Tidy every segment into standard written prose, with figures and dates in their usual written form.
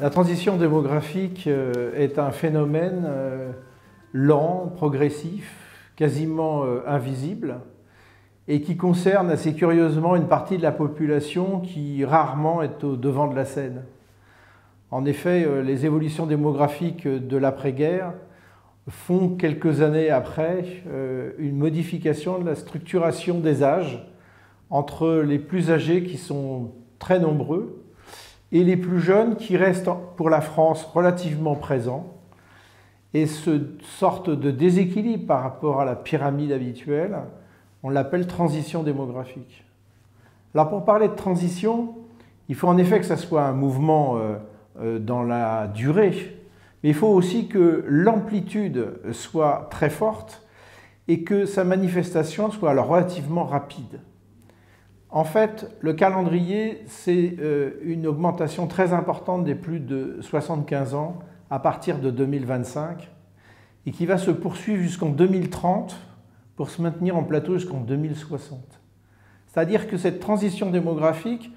La transition démographique est un phénomène lent, progressif, quasiment invisible, et qui concerne assez curieusement une partie de la population qui rarement est au devant de la scène. En effet, les évolutions démographiques de l'après-guerre font quelques années après une modification de la structuration des âges entre les plus âgés qui sont très nombreux et les plus jeunes qui restent pour la France relativement présents. Et ce sorte de déséquilibre par rapport à la pyramide habituelle, on l'appelle transition démographique. Alors pour parler de transition, il faut en effet que ça soit un mouvement dans la durée, mais il faut aussi que l'amplitude soit très forte et que sa manifestation soit alors relativement rapide. En fait, le calendrier, c'est une augmentation très importante des plus de 75 ans à partir de 2025 et qui va se poursuivre jusqu'en 2030 pour se maintenir en plateau jusqu'en 2060. C'est-à-dire que cette transition démographique,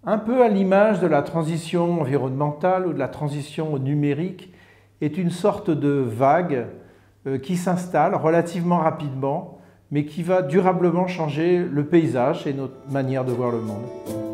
un peu à l'image de la transition environnementale ou de la transition numérique, est une sorte de vague qui s'installe relativement rapidement, mais qui va durablement changer le paysage et notre manière de voir le monde.